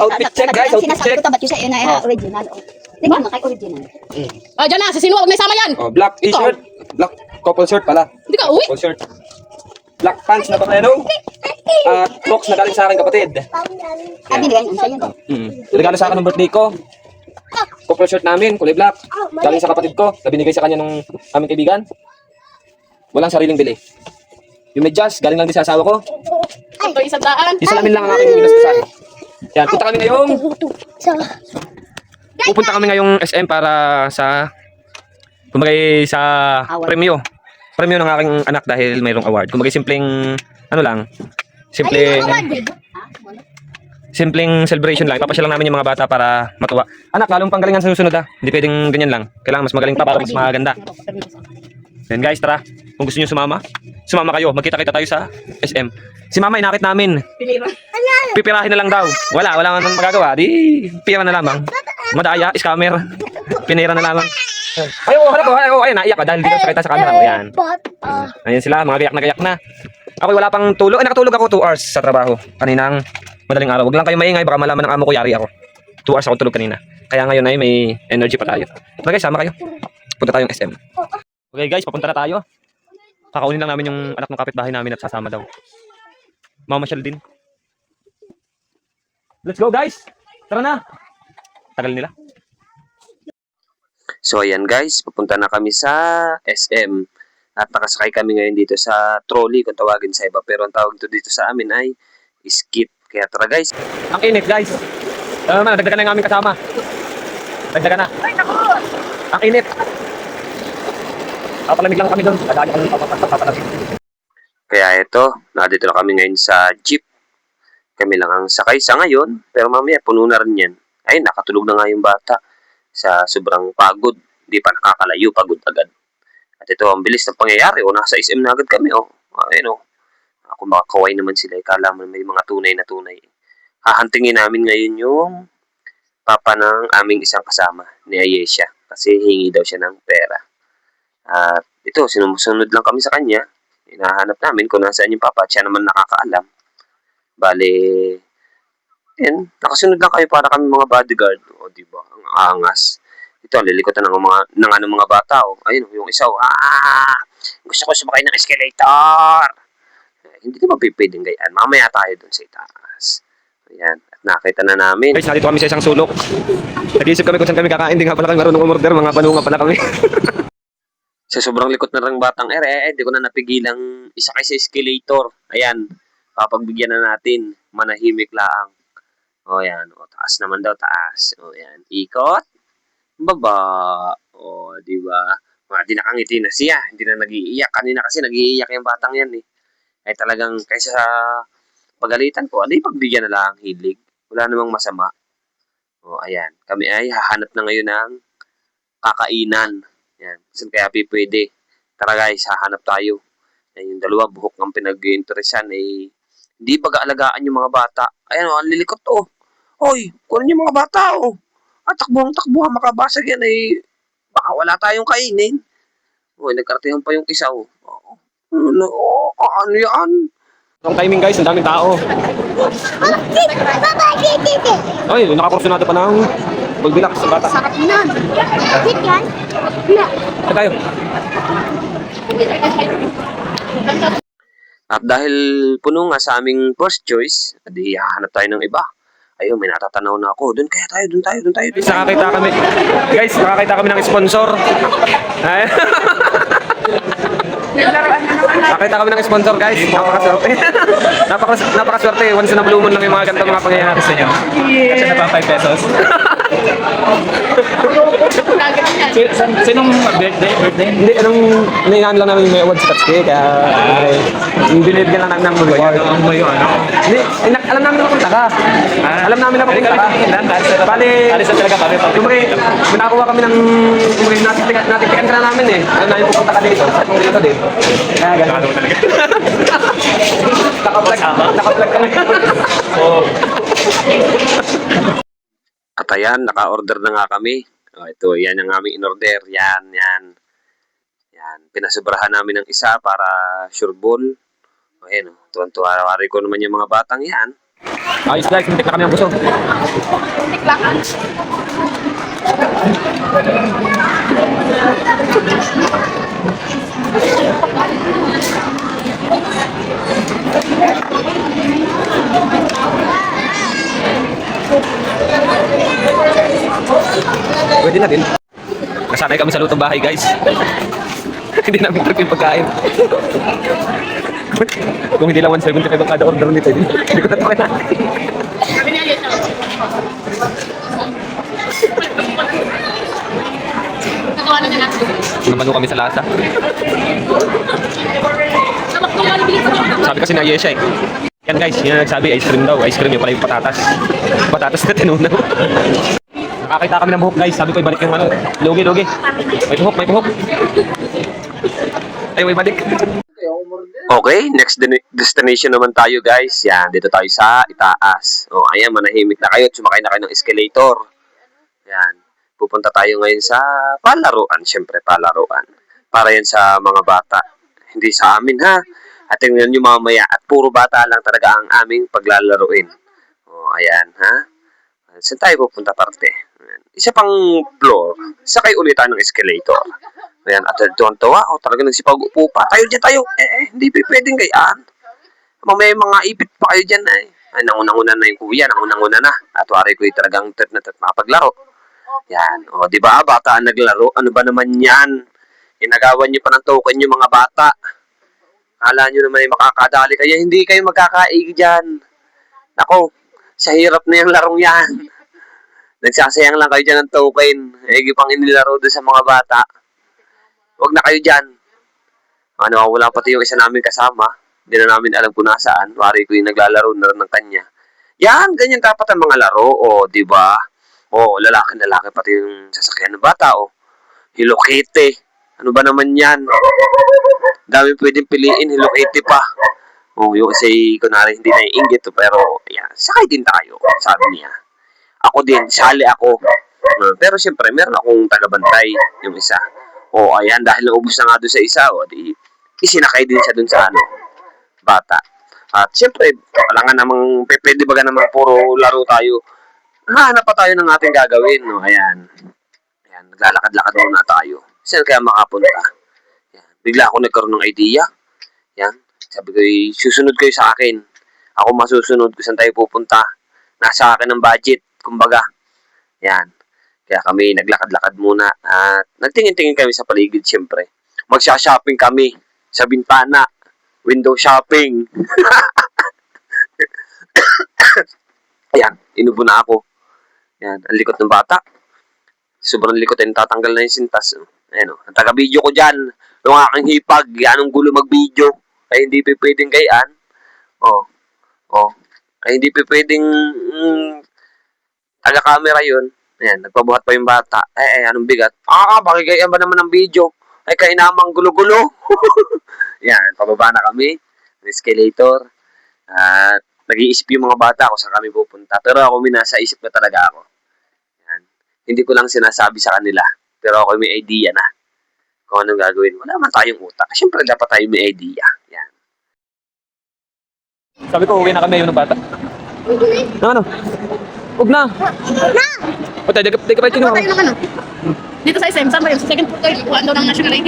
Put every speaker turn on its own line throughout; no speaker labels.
outfit check guys, outfit
Sinasabi
check.
ko to, ba't yung sa na original? Tingnan mo kay original.
Diyan na, si Sino, huwag na isama yan.
Oh, black t-shirt, black couple shirt pala.
Hindi ka uwi?
Couple shirt. Black pants na tornado. At Crocs na galing sa akin kapatid.
Binigay niyo sa'yo.
Regalo sa akin ng birthday ko. Couple shirt namin, kulay black. Galing sa kapatid ko, na binigay sa kanya nung aming kaibigan. Walang sariling bili. Yung medyas, galing lang din sa asawa ko.
Ito, 100.
Isa namin lang ang aking minastusan. Yan, pupunta kami ngayong SM para sa kumagay sa premyo. Premyo ng aking anak dahil mayroong award. Kumagay simpleng ano lang, simpleng celebration lang. Ipapasyal lang namin yung mga bata para matuwa. Anak, lalong panggalingan sa susunod ha. Hindi pwedeng ganyan lang. Kailangan mas magaling pa para mas maganda. Yan guys, tara. Kung gusto niyo sumama, sumama kayo. Magkita-kita tayo sa SM. Si mama inakit namin. Pipirahin na lang daw. Wala nang magagawa. Di pira na lamang. Madaya, scammer. Pinira na lamang. Ayun, naiyak ka dahil di ka sa camera. Ayan. Ayan sila, mga gayak na. Ako wala pang tulog. Nakatulog ako 2 hours sa trabaho. Kaninang madaling araw. Wag lang kayo maingay, baka malaman ng amo ko yari ako. 2 hours ako tulog kanina. Kaya ngayon ay may energy pa tayo. Tara guys, sama kayo. Punta tayong SM. Okay guys, papunta na tayo. Kakaunin lang namin yung anak ng kapitbahay namin at sasama daw. Mamasyal din. Let's go guys! Tara na! Tagal nila.
So ayan guys, papunta na kami sa SM. At nakasakay kami ngayon dito sa trolley kung tawagin sa iba. Pero ang tawag dito sa amin ay skip. Kaya tara guys.
Ang init guys. Nagdagan na yung aming kasama. Nagdagan na. Ang init. Papalamig lang kami doon.
Kaya ito, nandito na kami ngayon sa jeep. Kami lang ang sakay sa ngayon. Pero mamaya puno na rin yan. Ay, nakatulog na nga yung bata. Sa sobrang pagod. Hindi pa nakakalayo, pagod agad. At ito, ang bilis ng pangyayari. O, nasa SM na agad kami. O, ayun o. Ako makakaway naman sila. Kala mo may mga tunay na tunay. Hahantingin namin ngayon yung papa ng aming isang kasama, ni Ayesha. Kasi hingi daw siya ng pera. At ito, sinusunod lang kami sa kanya. Hinahanap namin kung nasaan yung papa at siya naman nakakaalam. Bale, yan, nakasunod lang kayo para kami mga bodyguard. O, diba? Ang angas. Ito, ang lilikotan ng mga bata. O. Ayun, yung isa. Gusto ko sumakay ng escalator. Hindi naman pipwedeng gayaan. Mamaya tayo dun sa itaas. Ayan. At nakita na namin.
Guys, nandito kami sa isang sulok. Nag-iisip kami kung saan kami kakain. Hindi nga pala kami marunong umorder. Mga banunga pala kami.
Sa sobrang likot na ng batang di ko na napigilang isakay sa escalator. Ayan. Papagbigyan na natin. Manahimik lang. O, ayan. O, taas naman daw. Taas. O, ayan. Ikot. Baba. O, diba? Di nakangiti na siya. Hindi na nag-iiyak. Kanina kasi nag-iiyak yung batang yan eh. Ay talagang kaysa sa pagalitan ko, pagbigyan na lang hilig. Wala namang masama. O, ayan. Kami ay hahanap na ngayon ng kakainan. Yan. Saan kaya pwede? Tara guys, hahanap tayo. Yan, yung dalawa, buhok ng pinag-interesan eh. Hindi baga-alagaan yung mga bata. Ayan o, ang lilikot o. Hoy, kunin yung mga bata o. At takbuhan, makabasag yan eh. Baka wala tayong kainin. Hoy, nagkartehan pa yung isa o. Ano yan?
Ang timing guys, ang daming tao. Ay, nakaporsyonado pa ng bulbilak sa bata.
Sarap nun. Bakit yan?
Saan tayo?
At dahil puno nga sa aming first choice, di hahanap tayo ng iba. Ayun, may natatanaw na ako. Doon tayo.
Nakakita kami. Guys, nakakita kami ng sponsor. Ay. Nakita kami ng sponsor guys. Napakaswerte. Napakaswerte. Once na blue moon lang yung mga ganda mga pangyayari sa inyo. Kasi na pa 5 pesos.
Sinong birthday?
Hindi, inahan lang namin may award sa Tatsuki. Kaya binibigyan lang namin ng award. Hindi, alam namin na punta ka. Alam namin na punta ka. Bali, nakuha kami ng natitikan ka na namin eh. Alam namin pupunta ka dito. Dito din. Kaya gano'n. Naka-vlog ka na.
At ayan, naka-order na nga kami. O, ito, yan ang aming in-order. Yan. Pinasubrahan namin ng isa para sure ball. O, ayan, tuwan-tuwa ko naman yung mga batang yan.
Ayos guys, muntik na kami ang busog. Pwede na din. Nasanay kami sa lutong bahay guys. Hindi namin trip yung pagkain. Kung hindi lang 175 ang kada order nito, hindi ko na try.
Sabi niya yun. Nagawa na niya.
Namano kami sa lasa. Sabi kasi na Yesha eh. Yan guys, yun ang nagsabi, ice cream daw. Ice cream yung pala yung patatas. Patatas na tinunaw. Nakakita kami ng buhok guys. Sabi ko ibalik yung ano. Lugi. May buhok. Ay, may balik.
Okay, next destination naman tayo guys. Yan, dito tayo sa itaas. O, ayan, manahimik na kayo. Sumakay na kayo ng escalator. Yan. Pupunta tayo ngayon sa palaruan. Siyempre, palaruan. Para yan sa mga bata. Hindi sa amin ha. At tingnan nyo mamaya. At puro bata lang talaga ang aming paglalaruin. O, ayan ha. Saan tayo pupunta parte? Ayan. Isa pang floor. Sakay ulit tayo ng escalator. Ayan, at tuwan-tuwa. O, talaga nagsipag-upo pa. Tayo dyan tayo. Hindi pwedeng gayaan. Mamaya mga ipit pa kayo dyan eh. Ay, nangunang-una na yung kuya. Nangunang-una na. At wari ko yung talagang trip na mapaglaro. Yan. O, di ba? Bata ang naglaro. Ano ba naman yan? Inagawan nyo pa ng token yung mga bata. Kala nyo naman ay makakadali kayo. Hindi kayo magkakaig dyan. Nako, sa hirap na yung larong yan. Nagsasayang lang kayo dyan ng token. Pang inilaro doon sa mga bata. Huwag na kayo dyan. Ano, wala pati yung isa namin kasama. Hindi na namin alam kung nasaan. Wari ko yung naglalaro na rin ng kanya. Yan, ganyan dapat ang mga laro. O, di ba? O, lalaki pati yung sasakyan ng bata. O, Hello Kitty. Ano ba naman yan? Dami pwedeng piliin. Hello Kitty pa. O, yung kasi, kunwari, hindi na iinggit. Pero, yan, sakay din tayo. Sabi niya. Ako din, sali ako. Pero, siyempre, meron akong tagabantay. Yung isa. O, ayan, dahil naubos na nga doon sa isa, o, di, isinakay din siya doon sa, bata. At, siyempre, kailangan namang, pwede ba namang puro laro tayo. Hanap pa tayo ng ating gagawin, no, ayan. Ayan, naglalakad-lakad muna tayo. Saan kaya makapunta? Ayan, bigla ako nagkaroon ng idea. Ayan, sabi ko, susunod kayo sa akin. Ako masusunod kung saan tayo pupunta. Nasa akin ang budget, kumbaga. Ayan. Kaya kami naglakad-lakad muna at nagtingin-tingin kami sa paligid siyempre. Magsha-shopping kami sa bintana. Window shopping. Ayan, inubo na ako. Ayan, ang likot ng bata. Sobrang likot, tatanggal na yung sintas. Ayan o, ang taga-video ko dyan. Yung aking hipag, anong gulo mag-video. Ay hindi pwedeng gayaan. Ay hindi pwedeng taga-camera yun. Ayan, nagpabuhat pa yung bata. Anong bigat? Bakigayaan ba naman ng video? Ay, kainamang gulo-gulo. Yan, pababa na kami. Ng escalator. At nag-iisip yung mga bata kung saan kami pupunta. Pero ako, nasa isip na talaga ako. Yan. Hindi ko lang sinasabi sa kanila. Pero ako may idea na. Kung anong gagawin. Wala man tayong utak. Siyempre, dapat tayo may idea. Yan.
Sabi ko, uwi na kami yung bata. Ano? Huwag na. O tayo, di ka pa ito
Tayo ng ano? Dito sa SM, saan ba yun? Sa second floor tayo. Kuhaan daw ng national ID.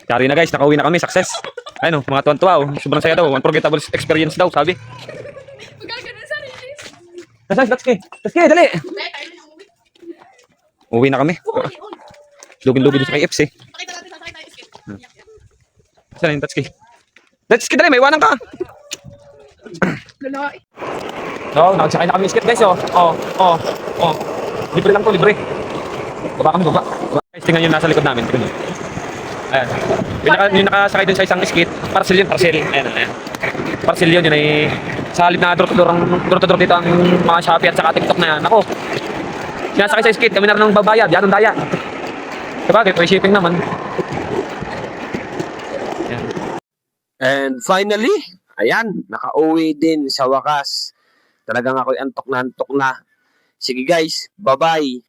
Yari na guys, nakauwi na kami, success. Ayun o, mga tuwan-tuwa o. Sobrang saya daw, unforgettable experience daw, sabi.
Magagano sa rilis.
Let's go, dali. Uwi na kami. Lugin-lugin sa kay Eps eh.
Pakita natin sa sakay tayo.
Saan yung touchkey? Touchkey, dali, may iwanan ka.
Lalaki.
No, nagsakay na kami skate guys oh. Libre lang to, libre. Baba. Guys, tingnan nyo nasa likod namin, tingnan nyo. Ayan. Yung nakasakay dun sa isang skate, parcel. Ayan. Parcel yun ay sa halip na door-to-door dito ang mga Shopee at saka TikTok na yan. Ako, sinasakay sa skate, kami na rin ng babayad, yan ang daya. Sabagay, free shipping naman. Ayan.
And finally, ayan, nakauwi din sa wakas. Talagang ako'y antok na. Sige guys, bye-bye.